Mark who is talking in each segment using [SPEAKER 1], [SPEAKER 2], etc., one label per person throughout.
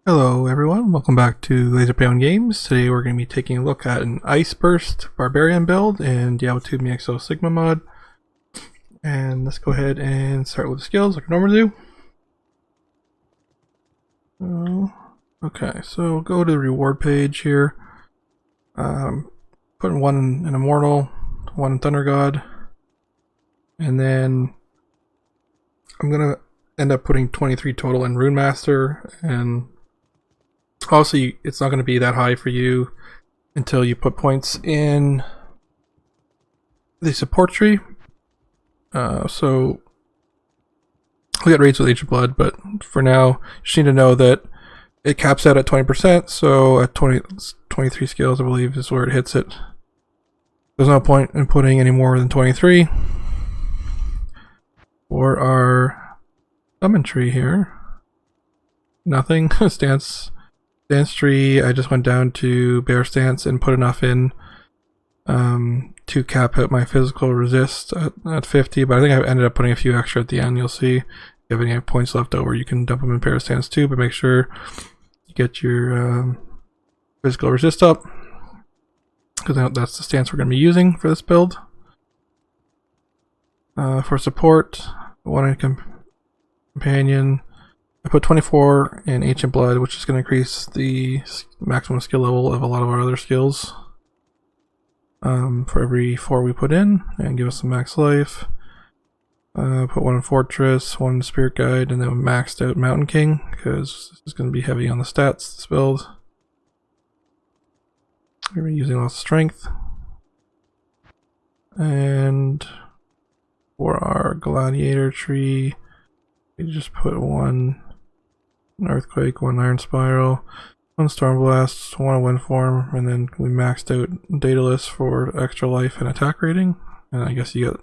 [SPEAKER 1] Hello everyone, welcome back to LaserPenguinGames. Today we're going to be taking a look at an Iceburst Barbarian build in Diablo 2 MXO Sigma mod. And let's go ahead and start with the skills like I normally do. Okay, so go to the reward page here. Put one in Immortal, one in Thunder God, and then I'm going to end up putting 23 total in Rune Master, and also, it's not going to be that high for you until you put points in the support tree. So we got raids with Age of Blood, but for now, you just need to know that it caps out at 20%. So at 23 skills, I believe, is where it hits it. There's no point in putting any more than 23. For our summon tree here, nothing. Stance tree, I just went down to bear stance and put enough in to cap out my physical resist at 50, but I think I ended up putting a few extra at the end. You'll see if you have any points left over, you can dump them in bear stance too, but make sure you get your physical resist up, because that's the stance we're going to be using for this build. For support, one companion, I put 24 in Ancient Blood, which is going to increase the maximum skill level of a lot of our other skills for every 4 we put in, and give us some max life. Put one in Fortress, one in Spirit Guide, and then maxed out Mountain King, because this is going to be heavy on the stats, this build. We're going to be using lots of strength. And for our Gladiator tree, we just put one Earthquake, one Iron Spiral, one Storm Blast, one Wind Form, and then we maxed out Daedalus for extra life and attack rating. And I guess you get a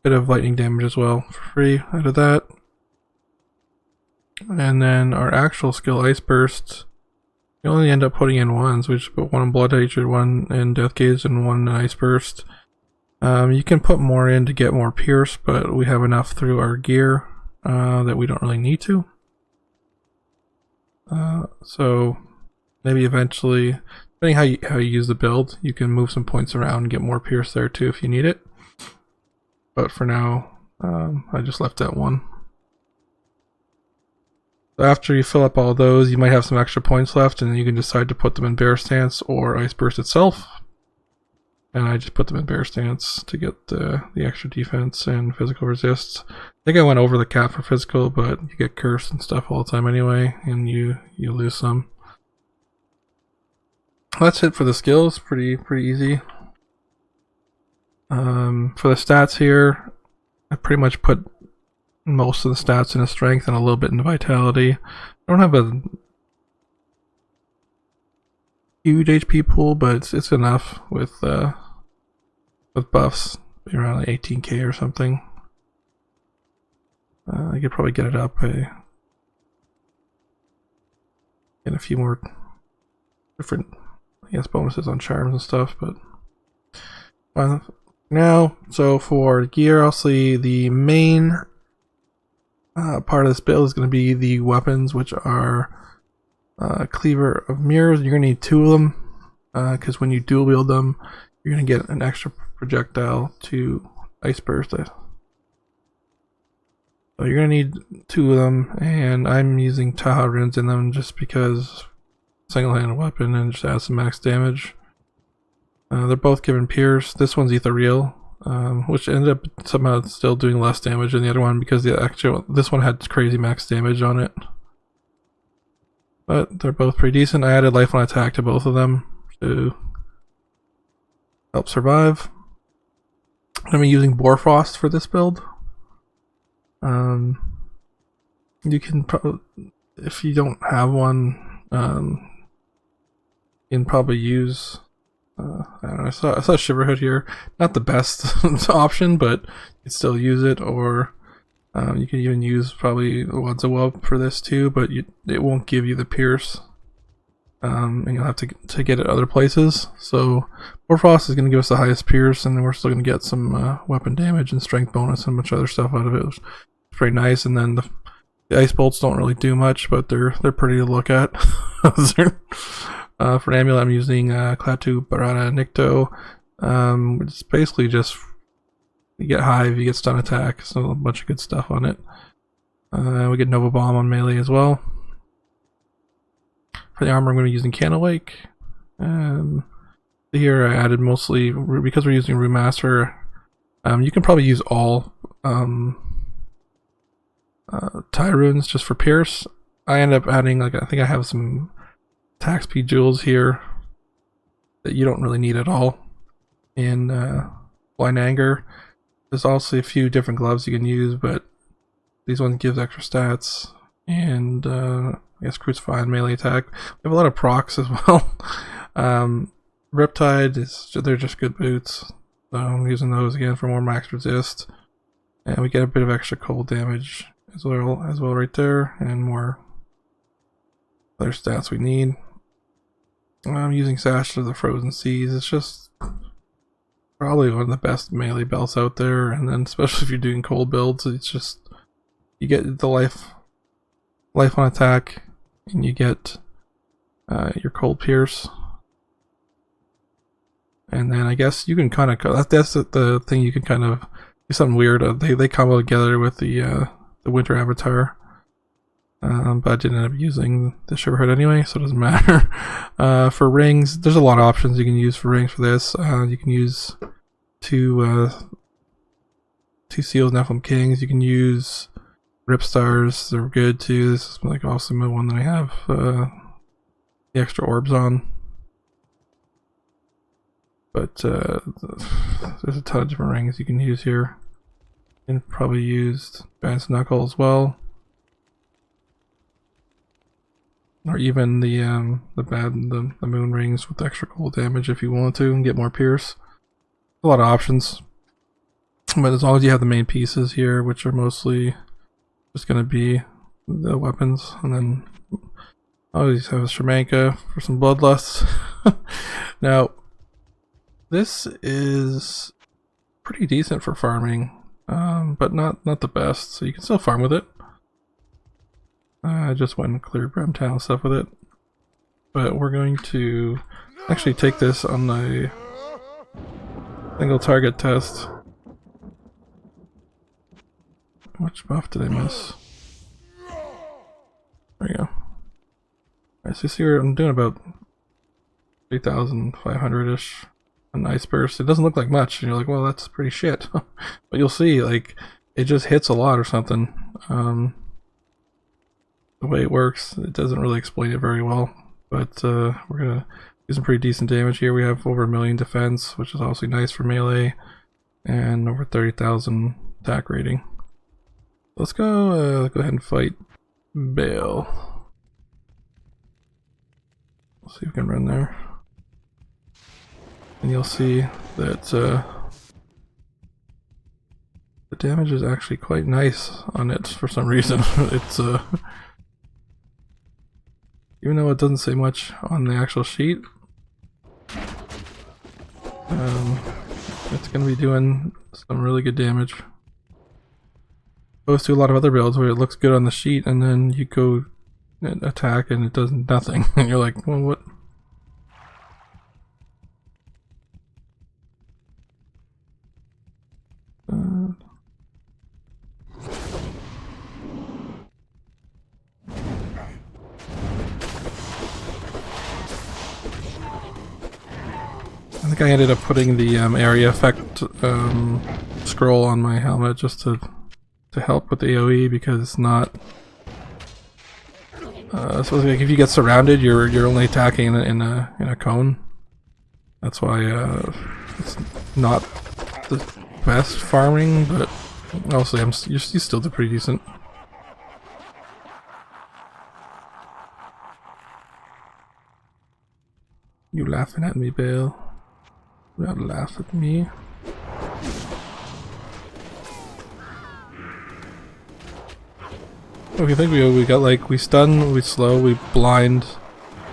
[SPEAKER 1] bit of lightning damage as well for free out of that. And then our actual skill, Iceburst, we only end up putting in ones. We just put one in Blood Hatred, one in Death Gaze, and one in Iceburst. You can put more in to get more Pierce, but we have enough through our gear that we don't really need to. So maybe eventually, depending how you use the build, you can move some points around and get more Pierce there too if you need it. But for now, I just left that one. So after you fill up all those, you might have some extra points left, and you can decide to put them in Bear Stance or Iceburst itself. And I just put them in Bear Stance to get the extra defense and physical resist. I think I went over the cap for physical, but you get cursed and stuff all the time anyway, and you lose some. That's it for the skills. Pretty easy. For the stats here, I pretty much put most of the stats into strength and a little bit into vitality. I don't have a huge HP pool, but it's enough with buffs, around like 18k or something. I could probably get it up by get a few more different, I guess, bonuses on charms and stuff, but now, so for gear, obviously the main part of this build is going to be the weapons, which are Cleaver of Mirrors. You're going to need 2 of them, because when you dual wield them, you're going to get an extra projectile to Iceburst. So you're going to need 2 of them, and I'm using Taha runes in them just because single-handed weapon and just add some max damage. They're both given Pierce. This one's Ethereal, which ended up somehow still doing less damage than the other one because this one had crazy max damage on it. But they're both pretty decent. I added life on attack to both of them to help survive. I'm using Boarfrost for this build. You can probably, if you don't have one, you can probably use, I don't know, I saw Shiverhood here. Not the best option, but you can still use it, or you can even use probably Wads of Wub for this too, but it won't give you the Pierce. And you'll have to get it other places. So Boarfrost is going to give us the highest Pierce, and then we're still going to get some weapon damage and strength bonus and much other stuff out of it. It's pretty nice. And then The ice bolts don't really do much, but they're pretty to look at. For an amulet, I'm using Klaatu Barada Nikto. It's basically just you get hive, you get stun attack, so a bunch of good stuff on it. We get Nova Bomb on melee as well. For the armor, I'm going to be using Candle Wake. Here I added mostly, because we're using Rune Master, you can probably use all tie runes just for Pierce. I end up adding, like, I think I have some attack speed jewels here that you don't really need at all in Blind Anger. There's also a few different gloves you can use, but these ones give extra stats, and I guess Crucify and melee attack. We have a lot of procs as well. Riptide, they're just good boots, so I'm using those again for more max resist, and we get a bit of extra cold damage as well right there, and more other stats we need. I'm using Sash to the Frozen Seas. It's just probably one of the best melee belts out there, and then especially if you're doing cold builds, it's just you get the life on attack, and you get your cold pierce, and then I guess you can kind of that's the thing, you can kind of do something weird. They combo together with the winter avatar, but I didn't end up using the Shiverhood anyway, so it doesn't matter. For rings, there's a lot of options you can use for rings for this. You can use two Seals, Nephilim Kings. You can use Rip Stars, they're good too. This is like also the one that I have the extra orbs on. But there's a ton of different rings you can use here. You can probably use Advanced Knuckle as well, or even the moon rings with extra cold damage if you want to, and get more pierce. A lot of options, but as long as you have the main pieces here, which are mostly just going to be the weapons, and then I always have a Shamanka for some bloodlust. Now, this is pretty decent for farming, but not the best, so you can still farm with it. I just went and cleared Brimtown and stuff with it, but we're going to actually take this on the single target test. Which buff did I miss? There you go. Alright, so you see where I'm doing about 3,500-ish on Iceburst. It doesn't look like much, and you're like, well, that's pretty shit. But you'll see, like, it just hits a lot or something. The way it works, it doesn't really explain it very well, but we're gonna do some pretty decent damage here. We have over 1 million defense, which is obviously nice for melee, and over 30,000 attack rating. Let's go ahead and fight Bale. We'll see if we can run there, and you'll see that the damage is actually quite nice on it for some reason. It's even though it doesn't say much on the actual sheet, it's going to be doing some really good damage. Opposed to a lot of other builds where it looks good on the sheet and then you go and attack and it does nothing. And you're like, well, what? I think I ended up putting the area effect scroll on my helmet just to help with the AoE, because it's not so like if you get surrounded, you're only attacking in a cone. That's why it's not the best farming, but also you still do pretty decent. You laughing at me, Bale? Don't laugh at me. If you think we got, like, we stun, we slow, we blind,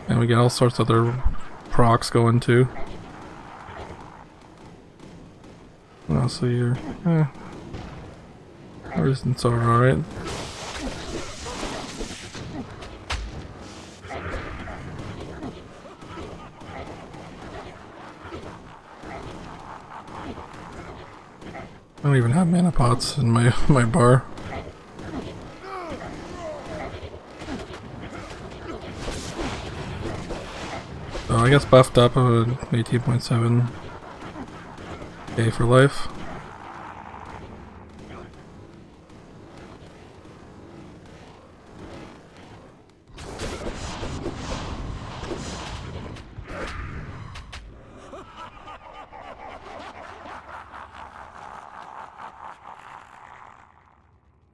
[SPEAKER 1] and we get all sorts of other procs going too. And also your resistance are alright. I don't even have mana pots in my my bar. So I guess buffed up of 18.7k for life.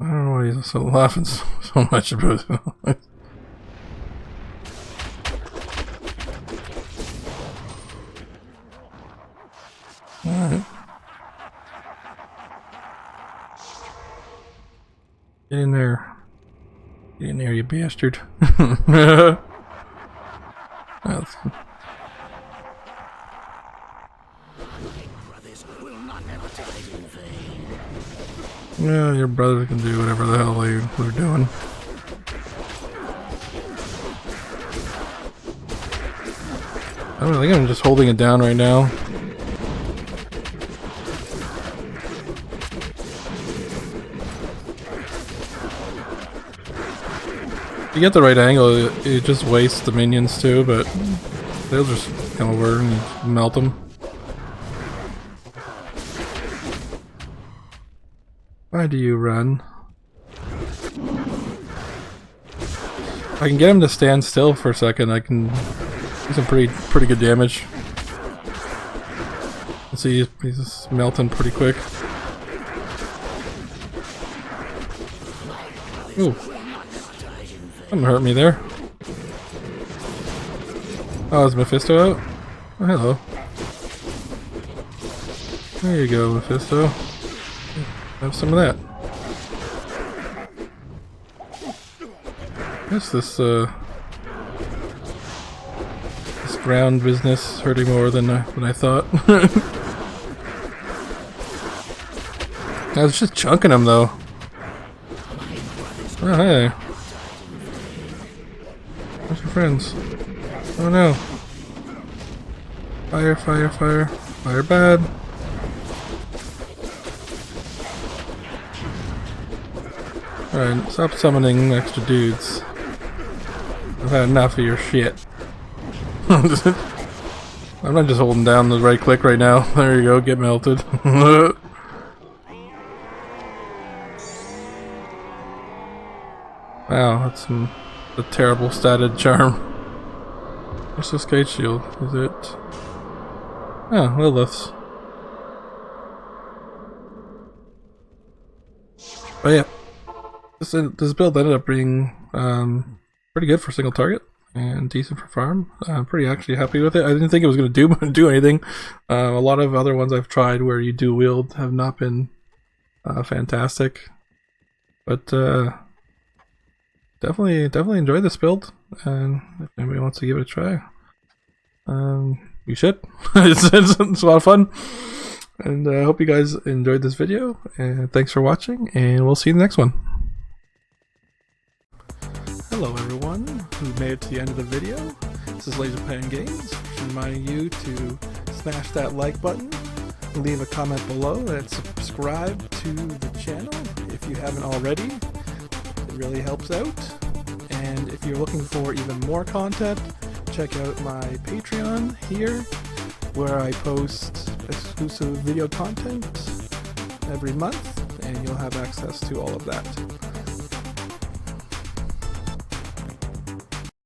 [SPEAKER 1] I don't know why he's so laughing so much about it. Alright. Get in there. Get in there, you bastard. That's... Yeah, your brother can do whatever the hell they're doing. I think I'm just holding it down right now. If you get the right angle, it just wastes the minions too, but they'll just come over and melt them. Why do you run? If I can get him to stand still for a second, I can do some pretty good damage. See, he's just melting pretty quick. Ooh. Something hurt me there. Oh, is Mephisto out? Oh, hello. There you go, Mephisto. Have some of that. I guess this ground business hurting more than I thought. I was just chunking him though. Oh hey. Where's your friends? Oh no. Fire, fire, fire. Fire bad. Alright, stop summoning extra dudes. I've had enough of your shit. I'm not just holding down the right click right now. There you go, get melted. Wow, that's a terrible statted charm. What's this gate shield? Is it? Oh, Lilith's. But yeah. This build ended up being pretty good for single target and decent for farm. I'm pretty actually happy with it. I didn't think it was going to do anything. A lot of other ones I've tried where you do wield have not been fantastic, but definitely enjoy this build. And if anybody wants to give it a try, you should. It's a lot of fun. And I hope you guys enjoyed this video. And thanks for watching. And we'll see you in the next one. Hello everyone who made it to the end of the video. This is LaserPenguinGames, reminding you to smash that like button, leave a comment below, and subscribe to the channel if you haven't already. It really helps out. And if you're looking for even more content, check out my Patreon here, where I post exclusive video content every month, and you'll have access to all of that.